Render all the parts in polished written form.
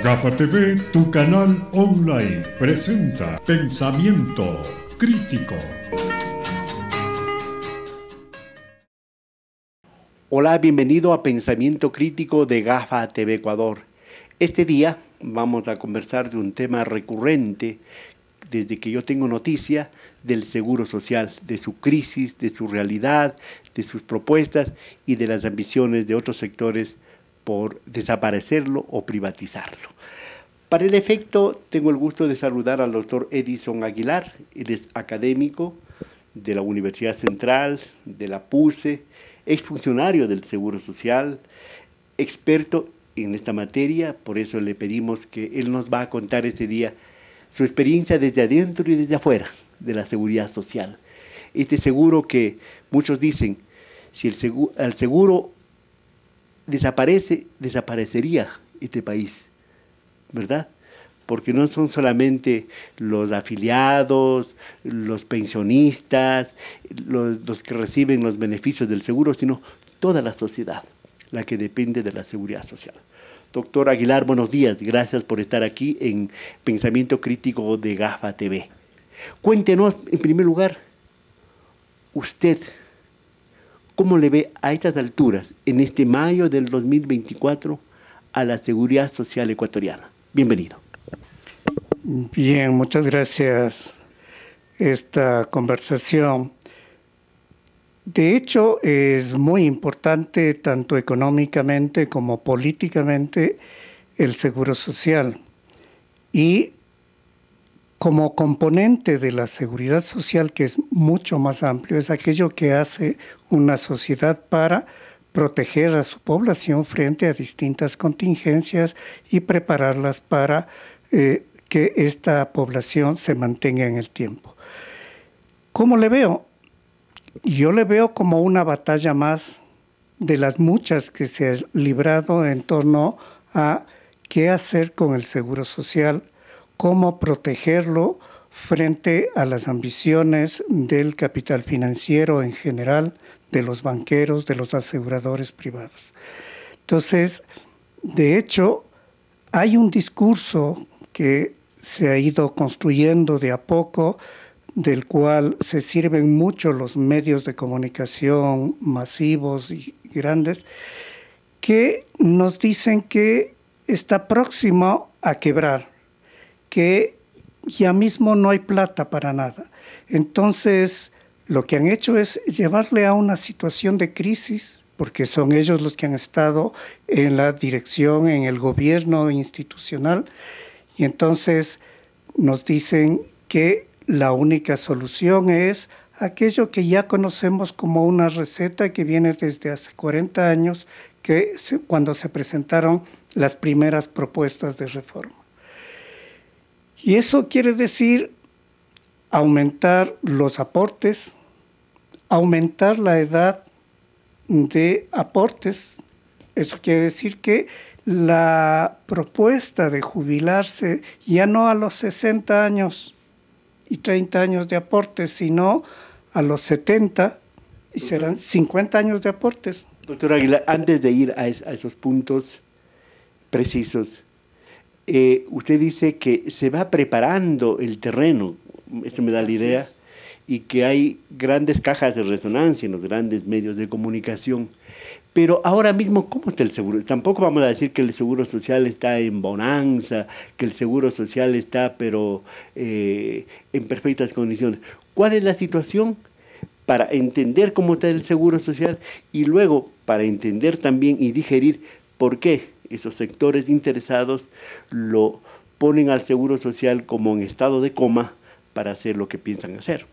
Gafa TV, tu canal online, presenta Pensamiento Crítico. Hola, bienvenido a Pensamiento Crítico de Gafa TV Ecuador. Este día vamos a conversar de un tema recurrente desde que yo tengo noticia del Seguro Social, de su crisis, de su realidad, de sus propuestas y de las ambiciones de otros sectores por desaparecerlo o privatizarlo. Para el efecto, tengo el gusto de saludar al doctor Edison Aguilar. Él es académico de la Universidad Central, de la PUCE, exfuncionario del Seguro Social, experto en esta materia. Por eso le pedimos que él nos va a contar este día su experiencia desde adentro y desde afuera de la seguridad social. Este seguro que muchos dicen, si el seguro desaparece, desaparecería este país, ¿verdad? Porque no son solamente los afiliados, los pensionistas, los que reciben los beneficios del seguro, sino toda la sociedad, la que depende de la seguridad social. Doctor Aguilar, buenos días. Gracias por estar aquí en Pensamiento Crítico de Gafa TV. Cuéntenos, en primer lugar, usted, ¿cómo le ve a estas alturas, en este mayo del 2024, a la seguridad social ecuatoriana? Bienvenido. Bien, muchas gracias. Esta conversación, de hecho, es muy importante tanto económicamente como políticamente el seguro social. Y como componente de la seguridad social, que es mucho más amplio, es aquello que hace una sociedad para proteger a su población frente a distintas contingencias y prepararlas para que esta población se mantenga en el tiempo. ¿Cómo le veo? Yo le veo como una batalla más de las muchas que se ha librado en torno a qué hacer con el seguro social, cómo protegerlo frente a las ambiciones del capital financiero en general, de los banqueros, de los aseguradores privados. Entonces, de hecho, hay un discurso que se ha ido construyendo de a poco, del cual se sirven mucho los medios de comunicación masivos y grandes, que nos dicen que está próximo a quebrar, que ya mismo no hay plata para nada. Entonces, lo que han hecho es llevarle a una situación de crisis, porque son ellos los que han estado en la dirección, en el gobierno institucional, y entonces nos dicen que la única solución es aquello que ya conocemos como una receta que viene desde hace 40 años, cuando se presentaron las primeras propuestas de reforma. Y eso quiere decir aumentar los aportes, aumentar la edad de aportes. Eso quiere decir que la propuesta de jubilarse ya no a los 60 años y 30 años de aportes, sino a los 70, y serán 50 años de aportes. Doctor Aguilar, antes de ir a esos puntos precisos, usted dice que se va preparando el terreno, eso me da la idea, y que hay grandes cajas de resonancia en los grandes medios de comunicación. Pero ahora mismo, ¿cómo está el seguro? Tampoco vamos a decir que el seguro social está en bonanza, que el seguro social está, pero en perfectas condiciones. ¿Cuál es la situación para entender cómo está el seguro social y luego para entender también y digerir por qué esos sectores interesados lo ponen al seguro social como en estado de coma para hacer lo que piensan hacer?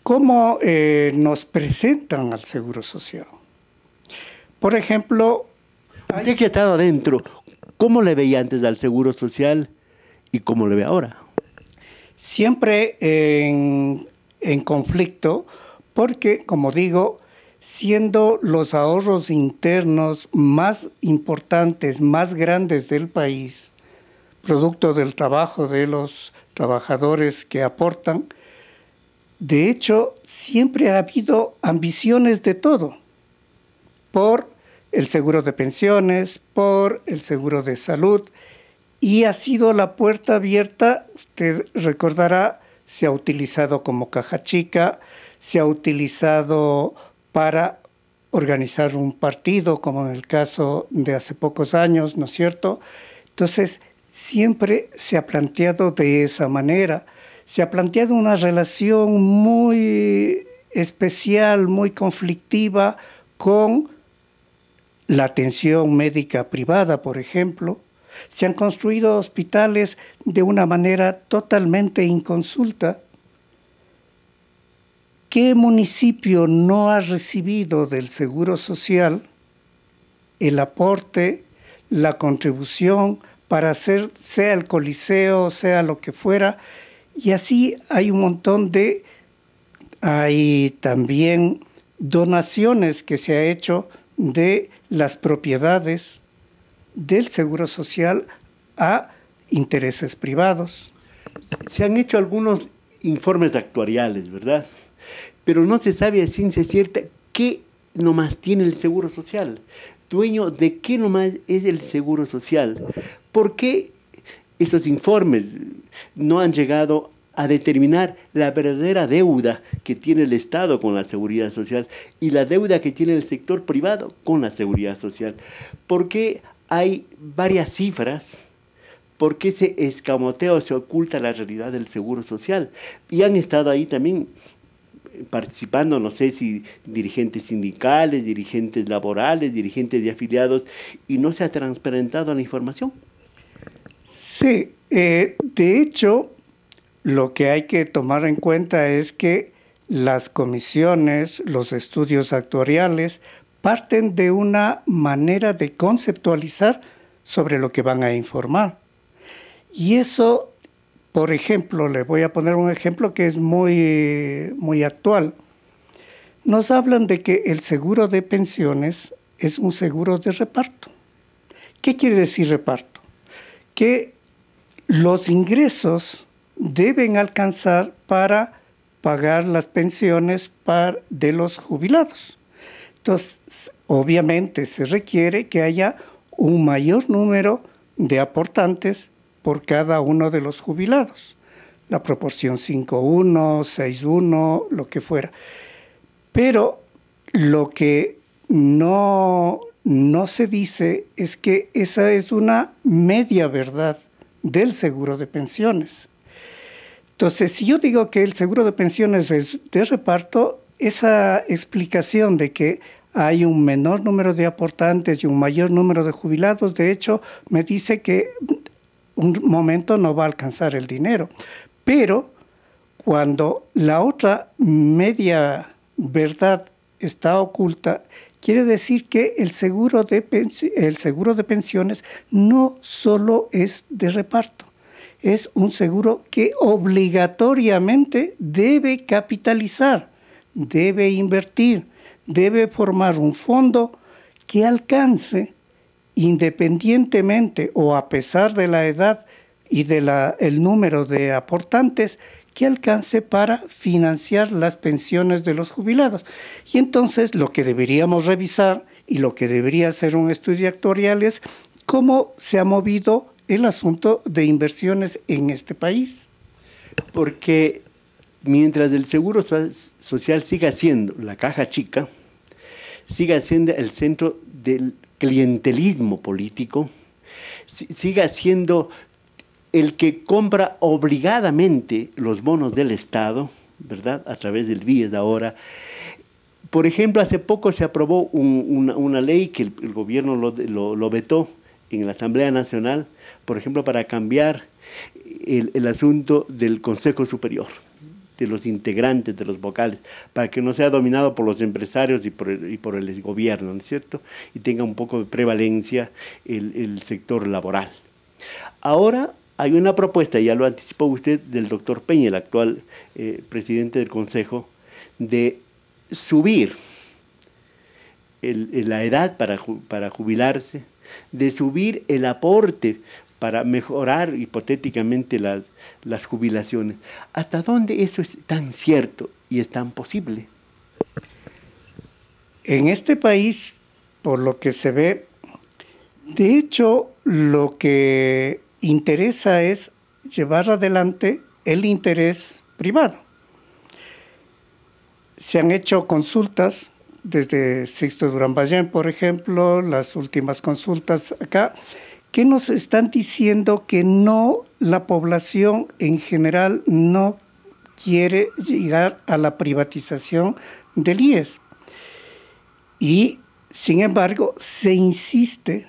¿Cómo nos presentan al seguro social? Por ejemplo, usted que ha estado adentro, ¿cómo le veía antes al seguro social y cómo le ve ahora? Siempre en conflicto, porque, como digo, siendo los ahorros internos más importantes, más grandes del país, producto del trabajo de los trabajadores que aportan, de hecho, siempre ha habido ambiciones de todo, por el seguro de pensiones, por el seguro de salud, y ha sido la puerta abierta. Usted recordará, se ha utilizado como caja chica, se ha utilizado para organizar un partido, como en el caso de hace pocos años, ¿no es cierto? Entonces, siempre se ha planteado de esa manera. Se ha planteado una relación muy especial, muy conflictiva con la atención médica privada, por ejemplo. Se han construido hospitales de una manera totalmente inconsulta. ¿Qué municipio no ha recibido del Seguro Social el aporte, la contribución para hacer, sea el Coliseo, sea lo que fuera? Y así hay un montón de... Hay también donaciones que se ha hecho de las propiedades del Seguro Social a intereses privados. Se han hecho algunos informes actuariales, ¿verdad? Pero no se sabe a ciencia cierta qué nomás tiene el Seguro Social, dueño de qué nomás es el Seguro Social. ¿Por qué esos informes no han llegado a determinar la verdadera deuda que tiene el Estado con la seguridad social y la deuda que tiene el sector privado con la seguridad social? ¿Por qué hay varias cifras? ¿Por qué se escamotea o se oculta la realidad del Seguro Social? Y han estado ahí también participando, no sé si dirigentes sindicales, dirigentes laborales, dirigentes de afiliados, y no se ha transparentado la información. Sí, de hecho, lo que hay que tomar en cuenta es que las comisiones, los estudios actuariales, parten de una manera de conceptualizar sobre lo que van a informar. Y eso, por ejemplo, le voy a poner un ejemplo que es muy actual. Nos hablan de que el seguro de pensiones es un seguro de reparto. ¿Qué quiere decir reparto? Que los ingresos deben alcanzar para pagar las pensiones de los jubilados. Entonces, obviamente se requiere que haya un mayor número de aportantes por cada uno de los jubilados. La proporción 5:1, 6:1, lo que fuera. Pero lo que no se dice es que esa es una media verdad del seguro de pensiones. Entonces, si yo digo que el seguro de pensiones es de reparto, esa explicación de que hay un menor número de aportantes y un mayor número de jubilados, de hecho, me dice que un momento no va a alcanzar el dinero. Pero cuando la otra media verdad está oculta, quiere decir que el seguro de pensiones no solo es de reparto, es un seguro que obligatoriamente debe capitalizar, debe invertir, debe formar un fondo que alcance, independientemente o a pesar de la edad y el número de aportantes, que alcance para financiar las pensiones de los jubilados. Y entonces lo que deberíamos revisar y lo que debería ser un estudio actuarial es cómo se ha movido el asunto de inversiones en este país. Porque mientras el Seguro Social siga siendo la caja chica, siga siendo el centro del clientelismo político, siga siendo el que compra obligadamente los bonos del Estado, ¿verdad?, a través del BIES ahora. Por ejemplo, hace poco se aprobó una ley que el gobierno lo vetó en la Asamblea Nacional, por ejemplo, para cambiar el asunto del Consejo Superior, de los integrantes, de los vocales, para que no sea dominado por los empresarios y por el gobierno, ¿no es cierto?, y tenga un poco de prevalencia el sector laboral. Ahora hay una propuesta, ya lo anticipó usted, del doctor Peña, el actual presidente del Consejo, de subir la edad para jubilarse, de subir el aporte para mejorar hipotéticamente las jubilaciones. ¿Hasta dónde eso es tan cierto y es tan posible? En este país por lo que se ve. De hecho, lo que interesa es llevar adelante el interés privado. Se han hecho consultas desde Sixto Durán Ballén, por ejemplo, las últimas consultas acá, que nos están diciendo que no, la población en general no quiere llegar a la privatización del IES. Y, sin embargo, se insiste.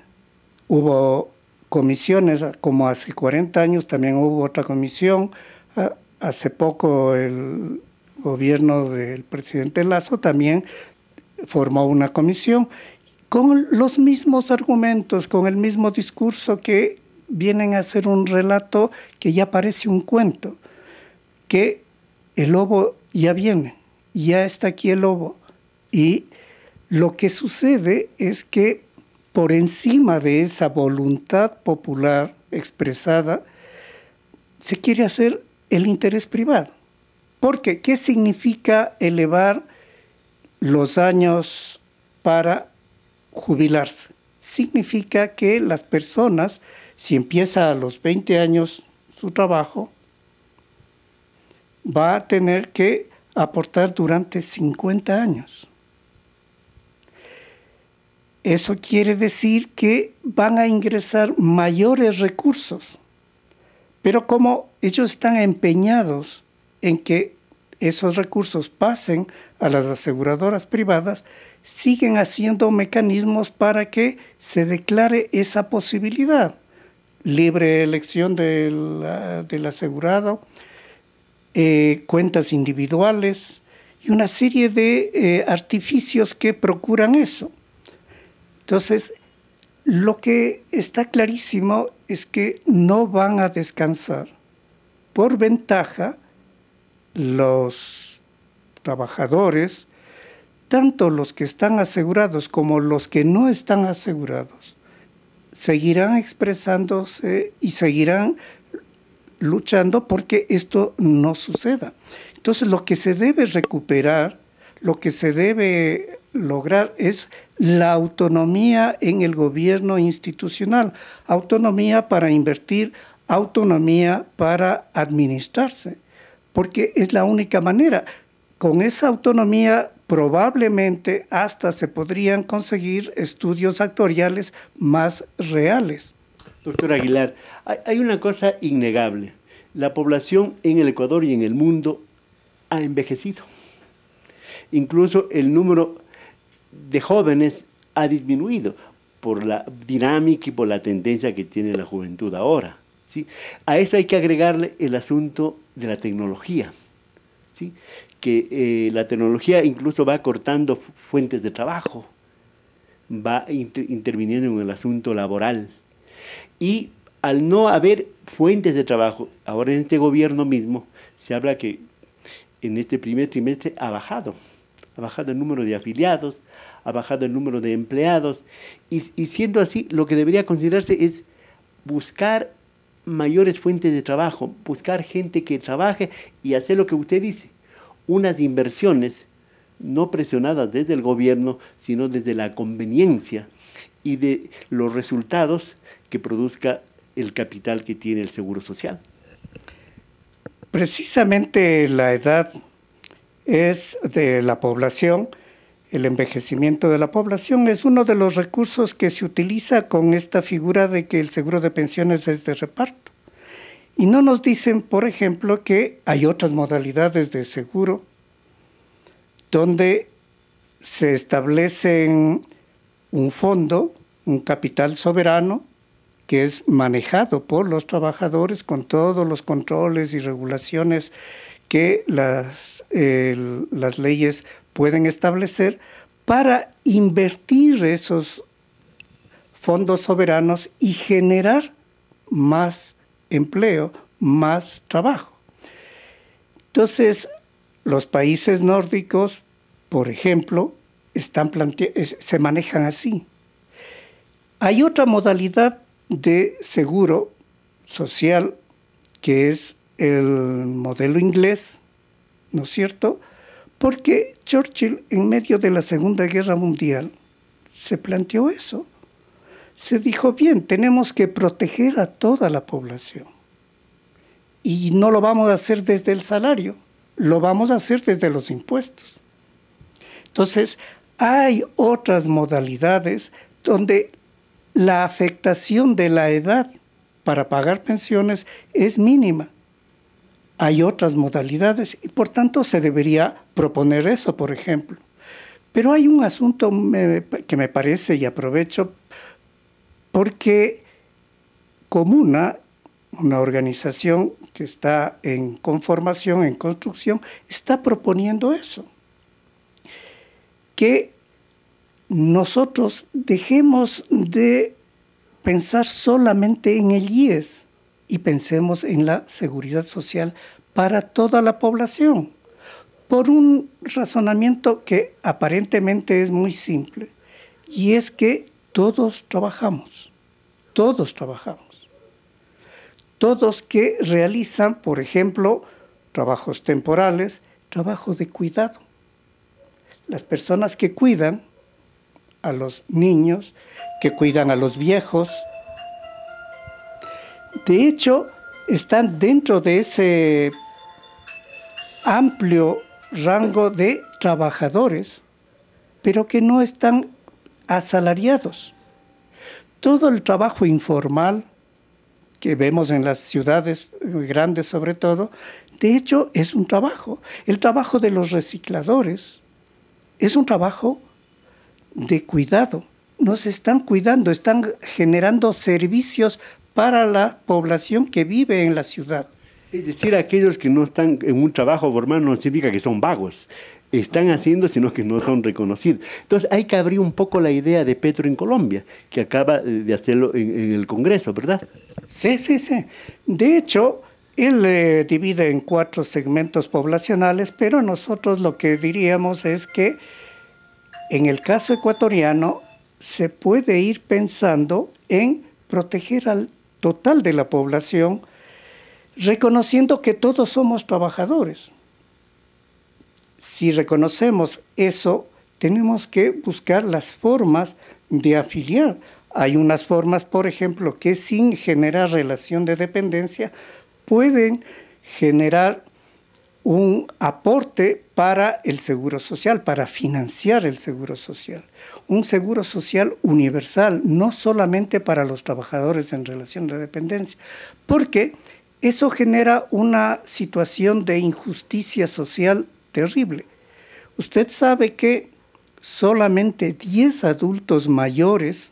Hubo comisiones, como hace 40 años también hubo otra comisión. Hace poco el gobierno del presidente Lasso también formó una comisión con los mismos argumentos, con el mismo discurso, que vienen a hacer un relato que ya parece un cuento, que el lobo ya viene, ya está aquí el lobo. Y lo que sucede es que por encima de esa voluntad popular expresada, se quiere hacer el interés privado. Porque, ¿qué significa elevar los años para jubilarse? Significa que las personas, si empieza a los 20 años su trabajo, va a tener que aportar durante 50 años. Eso quiere decir que van a ingresar mayores recursos, pero como ellos están empeñados en que esos recursos pasen a las aseguradoras privadas, siguen haciendo mecanismos para que se declare esa posibilidad. Libre elección del asegurado, cuentas individuales y una serie de artificios que procuran eso. Entonces, lo que está clarísimo es que no van a descansar. Por ventaja, los trabajadores, tanto los que están asegurados como los que no están asegurados, seguirán expresándose y seguirán luchando porque esto no suceda. Entonces, lo que se debe recuperar, lo que se debe lograr es la autonomía en el gobierno institucional, autonomía para invertir, autonomía para administrarse, porque es la única manera. Con esa autonomía probablemente hasta se podrían conseguir estudios actuariales más reales. Doctor Aguilar, hay una cosa innegable. La población en el Ecuador y en el mundo ha envejecido. Incluso el número de jóvenes ha disminuido por la dinámica y por la tendencia que tiene la juventud ahora, ¿sí? A eso hay que agregarle el asunto de la tecnología, ¿sí? Que la tecnología incluso va cortando fuentes de trabajo, va interviniendo en el asunto laboral. Y al no haber fuentes de trabajo, ahora en este gobierno mismo se habla que en este primer trimestre ha bajado el número de afiliados, ha bajado el número de empleados, y siendo así, lo que debería considerarse es buscar mayores fuentes de trabajo, buscar gente que trabaje y hacer lo que usted dice, unas inversiones no presionadas desde el gobierno, sino desde la conveniencia y de los resultados que produzca el capital que tiene el Seguro Social. Precisamente la edad es de la población. El envejecimiento de la población es uno de los recursos que se utiliza con esta figura de que el seguro de pensiones es de reparto. Y no nos dicen, por ejemplo, que hay otras modalidades de seguro donde se establece un fondo, un capital soberano, que es manejado por los trabajadores con todos los controles y regulaciones que las leyes pueden establecer para invertir esos fondos soberanos y generar más empleo, más trabajo. Entonces, los países nórdicos, por ejemplo, se manejan así. Hay otra modalidad de seguro social que es el modelo inglés, ¿no es cierto? Porque Churchill, en medio de la Segunda Guerra Mundial, se planteó eso. Se dijo, bien, tenemos que proteger a toda la población. Y no lo vamos a hacer desde el salario, lo vamos a hacer desde los impuestos. Entonces, hay otras modalidades donde la afectación de la edad para pagar pensiones es mínima. Hay otras modalidades y por tanto se debería proponer eso, por ejemplo. Pero hay un asunto que me parece, y aprovecho, porque Comuna, una organización que está en conformación, en construcción, está proponiendo eso. Que nosotros dejemos de pensar solamente en el IES y pensemos en la seguridad social para toda la población, por un razonamiento que aparentemente es muy simple, y es que todos trabajamos, todos que realizan, por ejemplo, trabajos temporales, trabajo de cuidado. Las personas que cuidan a los niños, que cuidan a los viejos, de hecho, están dentro de ese amplio rango de trabajadores, pero que no están asalariados. Todo el trabajo informal que vemos en las ciudades grandes sobre todo, de hecho es un trabajo. El trabajo de los recicladores es un trabajo de cuidado. Nos están cuidando, están generando servicios para la población que vive en la ciudad. Es decir, aquellos que no están en un trabajo formal no significa que son vagos. Están haciendo, sino que no son reconocidos. Entonces, hay que abrir un poco la idea de Petro en Colombia, que acaba de hacerlo en el Congreso, ¿verdad? Sí. De hecho, él divide en 4 segmentos poblacionales, pero nosotros lo que diríamos es que en el caso ecuatoriano se puede ir pensando en proteger al total de la población, reconociendo que todos somos trabajadores. Si reconocemos eso, tenemos que buscar las formas de afiliar. Hay unas formas, por ejemplo, que sin generar relación de dependencia pueden generar un aporte para el seguro social, para financiar el seguro social. Un seguro social universal, no solamente para los trabajadores en relación de dependencia, porque eso genera una situación de injusticia social terrible. Usted sabe que solamente 10 adultos mayores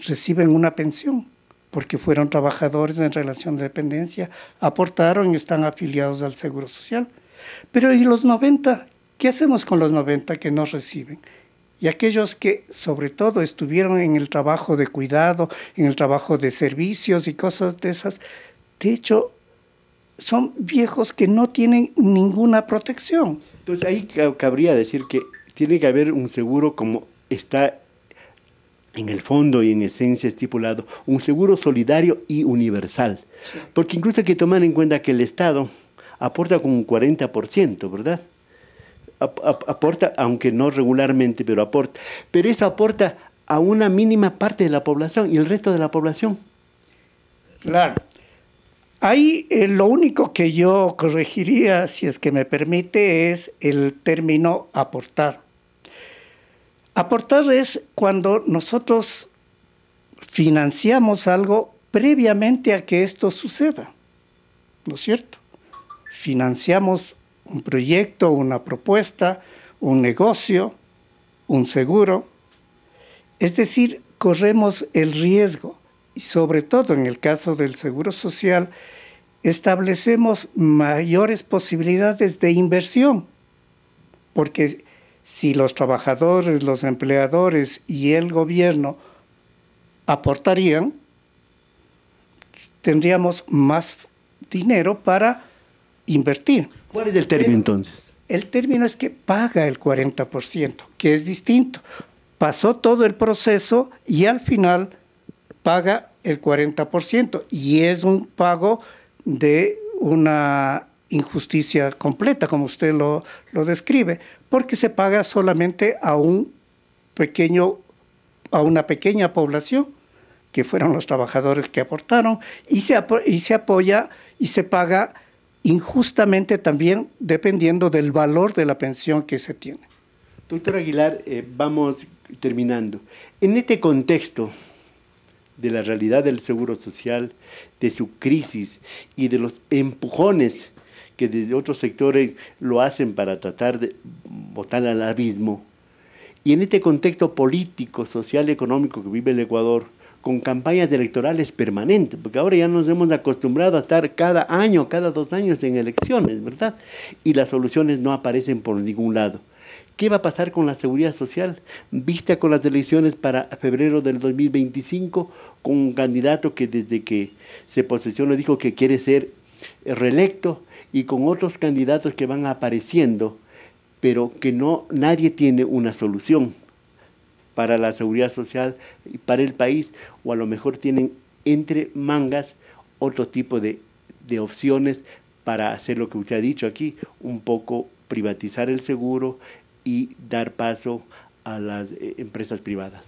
reciben una pensión porque fueron trabajadores en relación de dependencia, aportaron y están afiliados al Seguro Social. Pero ¿y los 90? ¿Qué hacemos con los 90 que no reciben? Y aquellos que sobre todo estuvieron en el trabajo de cuidado, en el trabajo de servicios y cosas de esas, de hecho, son viejos que no tienen ninguna protección. Entonces ahí cabría decir que tiene que haber un seguro como está en el fondo y en esencia estipulado, un seguro solidario y universal. Sí. Porque incluso hay que tomar en cuenta que el Estado aporta con un 40%, ¿verdad? Aporta, aunque no regularmente, pero aporta. Pero eso aporta a una mínima parte de la población y el resto de la población. Claro. Ahí lo único que yo corregiría, si es que me permite, es el término aportar. Aportar es cuando nosotros financiamos algo previamente a que esto suceda, ¿no es cierto? Financiamos un proyecto, una propuesta, un negocio, un seguro. Es decir, corremos el riesgo y sobre todo en el caso del seguro social, establecemos mayores posibilidades de inversión, porque si los trabajadores, los empleadores y el gobierno aportarían, tendríamos más dinero para invertir. ¿Cuál es el término entonces? El término es que paga el 40%, que es distinto. Pasó todo el proceso y al final paga el 40%, y es un pago de una injusticia completa, como usted lo describe, porque se paga solamente a un una pequeña población, que fueron los trabajadores que aportaron, y se apoya y se paga injustamente también dependiendo del valor de la pensión que se tiene. Doctor Aguilar, vamos terminando. En este contexto de la realidad del seguro social, de su crisis y de los empujones que desde otros sectores lo hacen para tratar de botar al abismo, y en este contexto político, social, económico que vive el Ecuador, con campañas electorales permanentes, porque ahora ya nos hemos acostumbrado a estar cada año, cada 2 años en elecciones, ¿verdad? Y las soluciones no aparecen por ningún lado. ¿Qué va a pasar con la seguridad social? Vista con las elecciones para febrero del 2025, con un candidato que desde que se posesionó dijo que quiere ser reelecto, y con otros candidatos que van apareciendo, pero que nadie tiene una solución para la seguridad social y para el país, o a lo mejor tienen entre mangas otro tipo de opciones para hacer lo que usted ha dicho aquí, un poco privatizar el seguro y dar paso a las empresas privadas.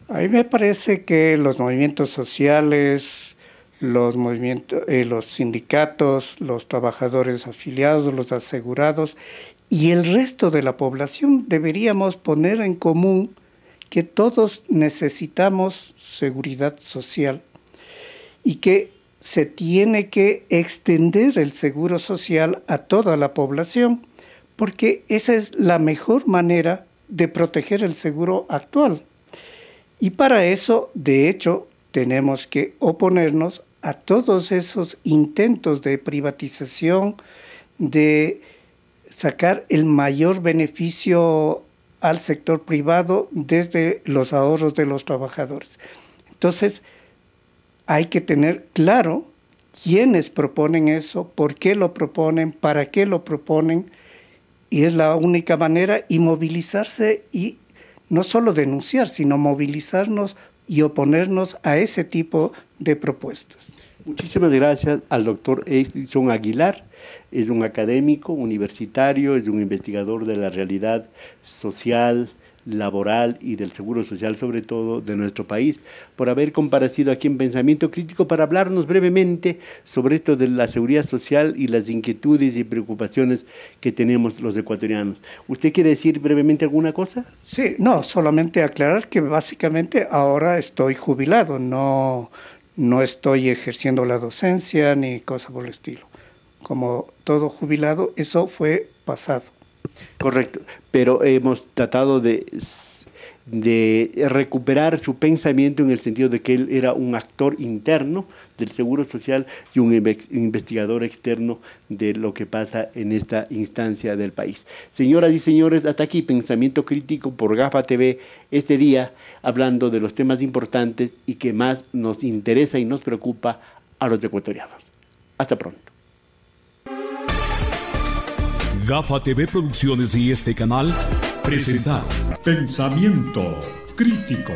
A mí me parece que los movimientos sociales, los sindicatos, los trabajadores afiliados, los asegurados y el resto de la población deberíamos poner en común que todos necesitamos seguridad social y que se tiene que extender el seguro social a toda la población, porque esa es la mejor manera de proteger el seguro actual. Y para eso, de hecho, tenemos que oponernos a todos esos intentos de privatización, de sacar el mayor beneficio al sector privado desde los ahorros de los trabajadores. Entonces, hay que tener claro quiénes proponen eso, por qué lo proponen, para qué lo proponen, y es la única manera, y movilizarse, y no solo denunciar, sino movilizarnos y oponernos a ese tipo de propuestas. Muchísimas gracias al doctor Edison Aguilar. Es un académico universitario, es un investigador de la realidad social, laboral y del seguro social, sobre todo de nuestro país, por haber comparecido aquí en Pensamiento Crítico para hablarnos brevemente sobre esto de la seguridad social y las inquietudes y preocupaciones que tenemos los ecuatorianos. ¿Usted quiere decir brevemente alguna cosa? Sí, no, solamente aclarar que básicamente ahora estoy jubilado, no estoy ejerciendo la docencia ni cosa por el estilo. Como todo jubilado, eso fue pasado. Correcto, pero hemos tratado de recuperar su pensamiento en el sentido de que él era un actor interno del Seguro Social y un investigador externo de lo que pasa en esta instancia del país. Señoras y señores, hasta aquí Pensamiento Crítico por GAFA TV, este día hablando de los temas importantes y que más nos interesa y nos preocupa a los ecuatorianos. Hasta pronto. GAFA TV Producciones y este canal presentaron Pensamiento Crítico.